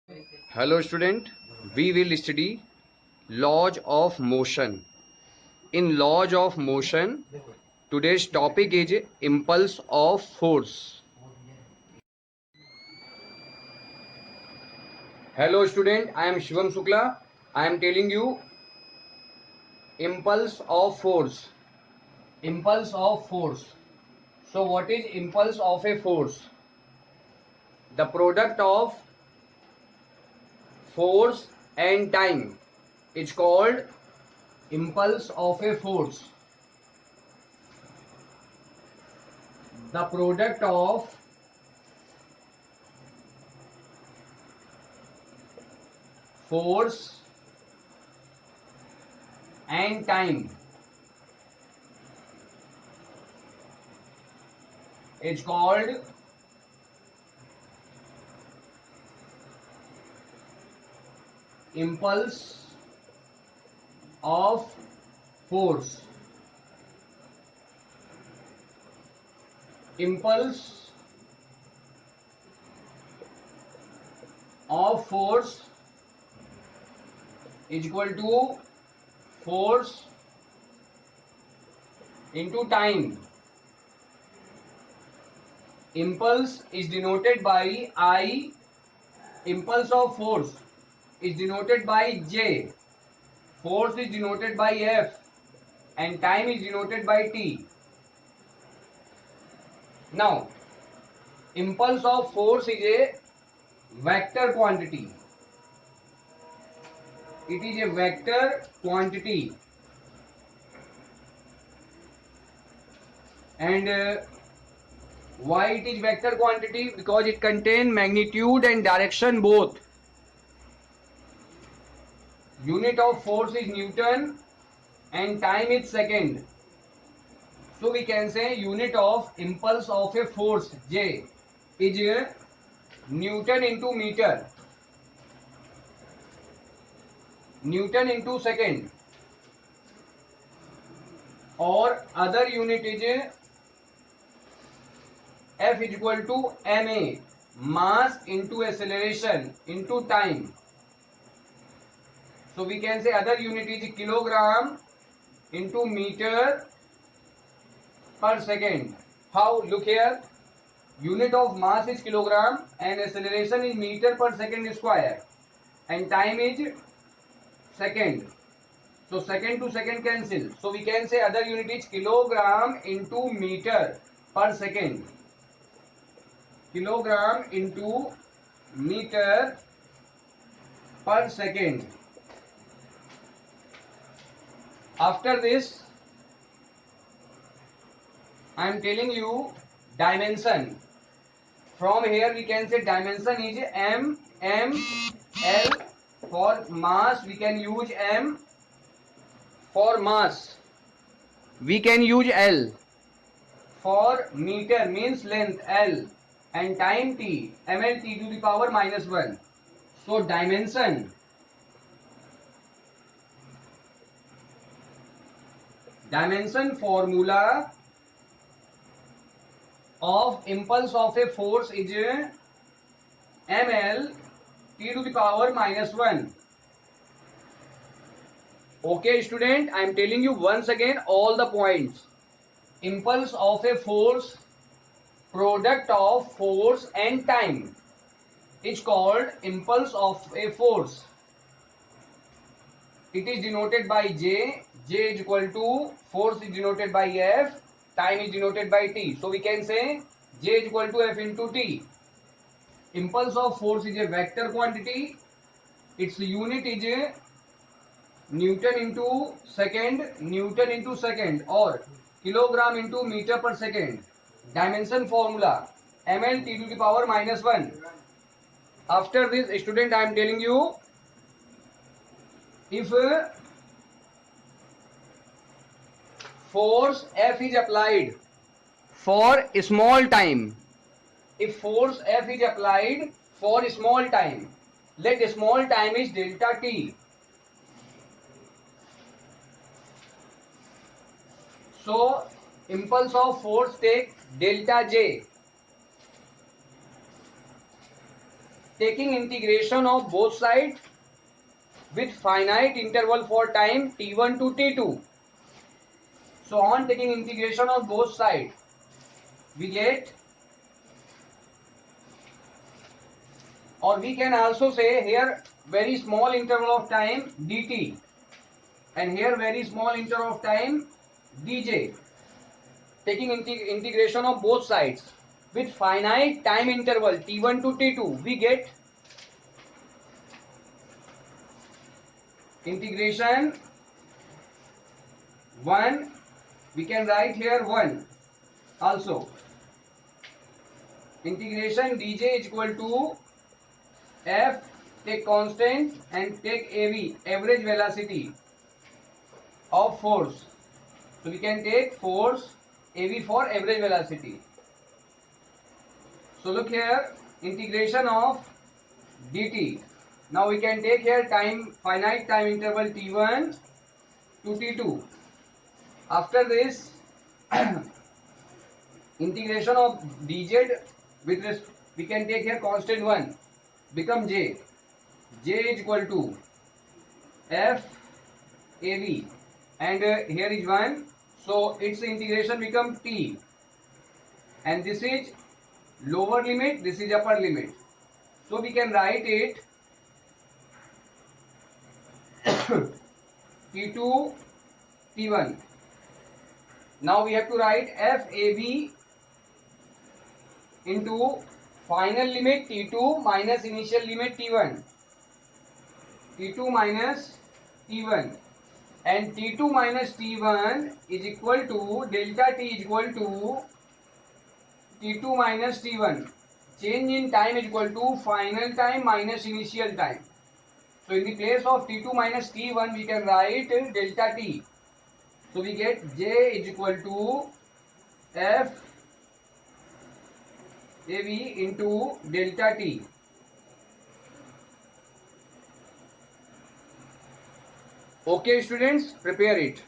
Hello student, we will study laws of motion. In laws of motion, today's topic is impulse of force. Hello student, I am Shivam Shukla. I am telling you impulse of force. Impulse of force. So what is impulse of a force? The product of force and time is called impulse of a force. The product of force and time is called impulse of force. Impulse of force is equal to force into time. Impulse is denoted by I. Impulse of force is denoted by J. Force is denoted by F. And time is denoted by T. Now, impulse of force is a vector quantity. It is a vector quantity. And why it is vector quantity? Because it contains magnitude and direction both. Unit of force is Newton and time is second. So we can say unit of impulse of a force J is Newton into meter. Newton into second. Or other unit is F is equal to ma, mass into acceleration into time. So we can say other unit is kilogram into meter per second. How? Look here. Unit of mass is kilogram and acceleration is meter per second square. And time is second. So second to second cancel. So we can say other unit is kilogram into meter per second. Kilogram into meter per second. After this, I am telling you dimension. From here we can say dimension is m, l. For mass we can use m. For mass we can use l. For meter means length l. And time t, ml t to the power minus 1. So dimension formula of impulse of a force is ml t to the power minus 1. Okay student, I am telling you once again all the points. Impulse of a force, product of force and time is called impulse of a force. It is denoted by J. J is equal to force is denoted by F. Time is denoted by T. So we can say J is equal to F into T. Impulse of force is a vector quantity. Its unit is a Newton into second or kilogram into meter per second. Dimension formula ml t to the power minus 1. After this student I am telling you, if force F is applied for a small time, if force F is applied for a small time, let small time is delta t. So impulse of force take delta J. taking integration of both sides with finite interval for time t1 to t2. So on taking integration of both sides, we get, or we can also say here very small interval of time dt, and here very small interval of time dj. Taking integration of both sides with finite time interval t1 to t2, we get integration 1, we can write here 1 also. Integration dj is equal to f, take constant and take av, average velocity of force. So we can take force av for average velocity. So look here, integration of dt. Now we can take here time, finite time interval t1 to t2. After this, integration of dz with this, we can take here constant 1, become j. J is equal to f av, and here is 1, so its integration become t, and this is lower limit, this is upper limit. So we can write it t2 t1. Now we have to write f av into final limit t2 minus initial limit t1, t2 minus t1, and t2 minus t1 is equal to delta t is equal to t2 minus t1. Change in time is equal to final time minus initial time. So in the place of t2 minus t1 we can write delta t. So we get j is equal to f av into delta t. Okay students, prepare it.